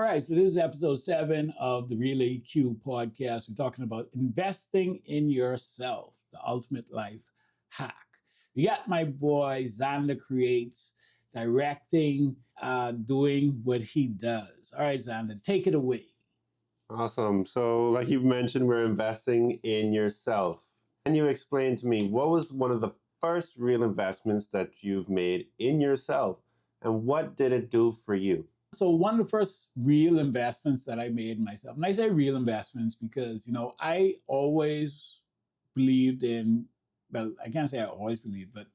right, so this is episode 7 of the Real EQ podcast. We're talking about investing in yourself, the ultimate life hack. We got my boy Xander Creates directing, doing what he does. All right, Xander, take it away. Awesome. So, like you mentioned, we're investing in yourself. Can you explain to me what was one of the first real investments that you've made in yourself, and what did it do for you? So one of the first real investments that I made in myself, and I say real investments because, I always believed in, well, I can't say I always believed, but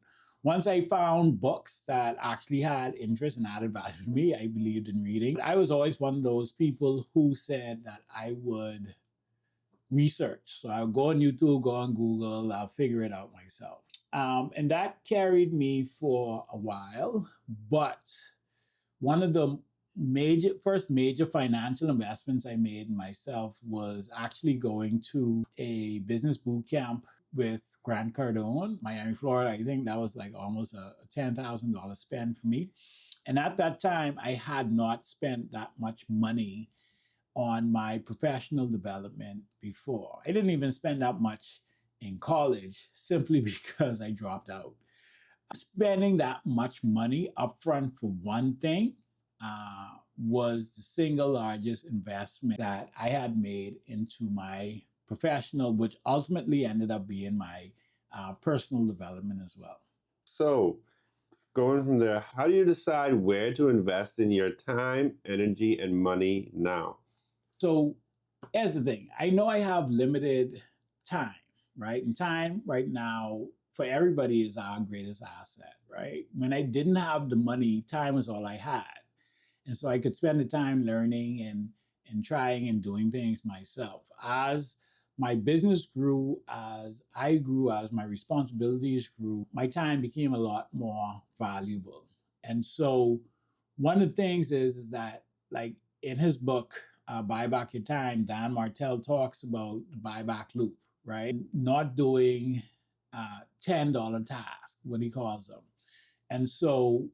once I found books that actually had interest and added value to me, I believed in reading. I was always one of those people who said that I would research. So I'll go on YouTube, go on Google, I'll figure it out myself. And that carried me for a while, but one of the first major financial investments I made in myself was actually going to a business boot camp with Grant Cardone, Miami, Florida. I think that was like almost a $10,000 spend for me. And at that time, I had not spent that much money on my professional development before. I didn't even spend that much in college simply because I dropped out. Spending that much money upfront for one thing was the single largest investment that I had made into my professional, which ultimately ended up being my personal development as well. So, going from there, how do you decide where to invest in your time, energy, and money now? So, here's the thing. I know I have limited time, right? And time right now for everybody is our greatest asset, right? When I didn't have the money, time was all I had. And so I could spend the time learning and trying and doing things myself. As my business grew, as I grew, as my responsibilities grew, my time became a lot more valuable. And so one of the things is that, like in his book, Buy Back Your Time, Dan Martell talks about the buyback loop, right? Not doing $10 tasks, what he calls them. And so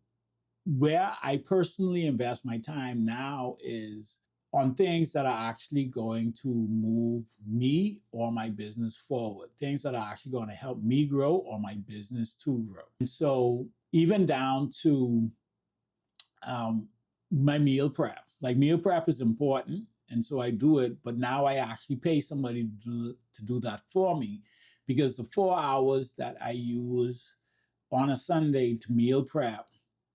where I personally invest my time now is on things that are actually going to move me or my business forward, things that are actually going to help me grow or my business to grow. And so even down to my meal prep, like meal prep is important. And so I do it, but now I actually pay somebody to do that for me, because the 4 hours that I use on a Sunday to meal prep,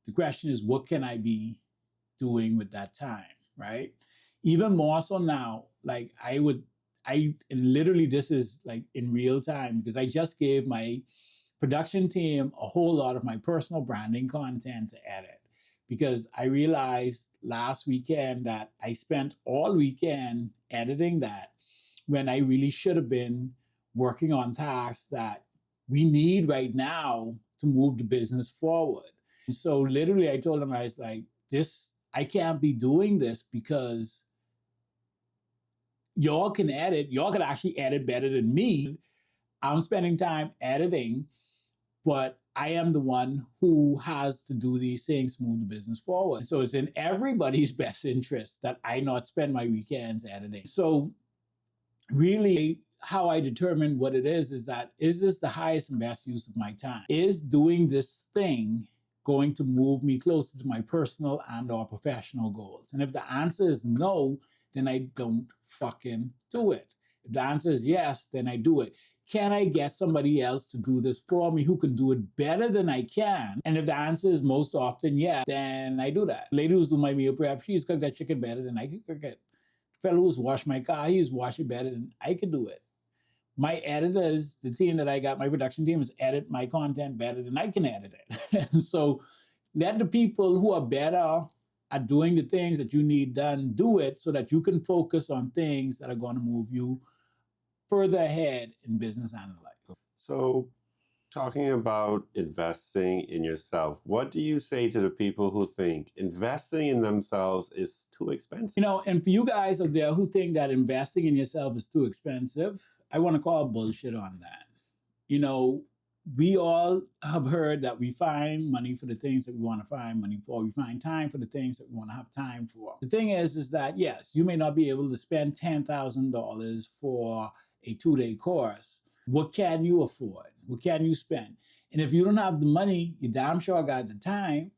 the question is, what can I be doing with that time, right? Even more so now, like and literally this is like in real time, because I just gave my production team a whole lot of my personal branding content to edit, because I realized last weekend that I spent all weekend editing that when I really should have been working on tasks that we need right now to move the business forward. And so literally I told them, I was like, I can't be doing this because y'all can actually edit better than me. I'm spending time editing, but I am the one who has to do these things to move the business forward. So it's in everybody's best interest that I not spend my weekends editing. So really, how I determine what it is that, is this the highest and best use of my time? Is doing this thing going to move me closer to my personal and or professional goals? And if the answer is no, then I don't fucking do it. If the answer is yes, then I do it. Can I get somebody else to do this for me who can do it better than I can? And if the answer is most often yes, then I do that. The lady who's doing my meal prep, she's cooked that chicken better than I can cook it. The fellow who's washed my car, he's washed it better than I could do it. My editors, the team that I got, my production team, is edit my content better than I can edit it. And so let the people who are better at doing the things that you need done do it, so that you can focus on things that are going to move you further ahead in business and in life. So, talking about investing in yourself, what do you say to the people who think investing in themselves is too expensive? And for you guys out there who think that investing in yourself is too expensive, I want to call bullshit on that. we all have heard that we find money for the things that we want to find money for. We find time for the things that we want to have time for. The thing is that yes, you may not be able to spend $10,000 for a 2-day course. What can you afford? What can you spend? And if you don't have the money, you damn sure got the time.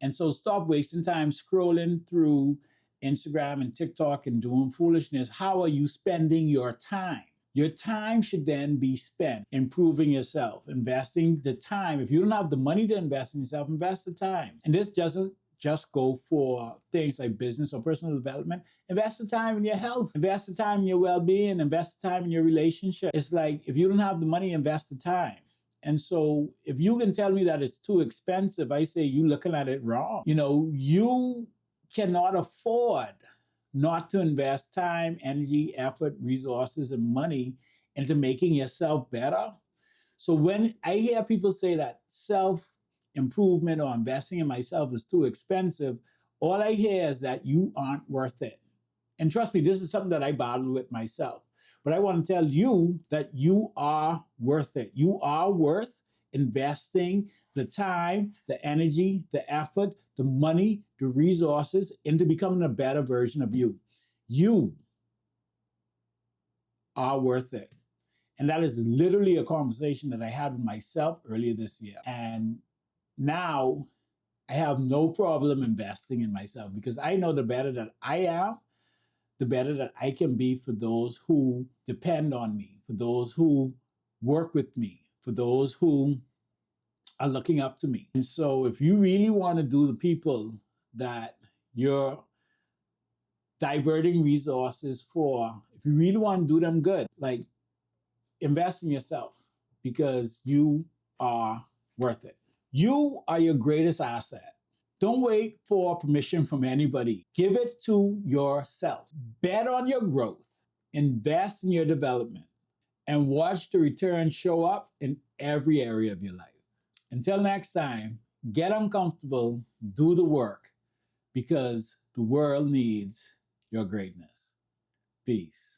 And so stop wasting time scrolling through Instagram and TikTok and doing foolishness. How are you spending your time? Your time should then be spent improving yourself, investing the time. If you don't have the money to invest in yourself, invest the time. And this doesn't just go for things like business or personal development. Invest the time in your health, invest the time in your well-being, invest the time in your relationship. It's like if you don't have the money, invest the time. And so if you can tell me that it's too expensive, I say you're looking at it wrong. You cannot afford not to invest time, energy, effort, resources, and money into making yourself better. So when I hear people say that self improvement or investing in myself is too expensive, all I hear is that you aren't worth it. And trust me, this is something that I battle with myself. But I want to tell you that you are worth it. You are worth investing the time, the energy, the effort, the money, the resources into becoming a better version of you. You are worth it. And that is literally a conversation that I had with myself earlier this year. And now I have no problem investing in myself because I know the better that I am, the better that I can be for those who depend on me, for those who work with me, for those who are looking up to me. And so if you really want to do the people that you're diverting resources for, if you really want to do them good, like invest in yourself because you are worth it. You are your greatest asset. Don't wait for permission from anybody. Give it to yourself. Bet on your growth, invest in your development, and watch the return show up in every area of your life. Until next time, get uncomfortable, do the work, because the world needs your greatness. Peace.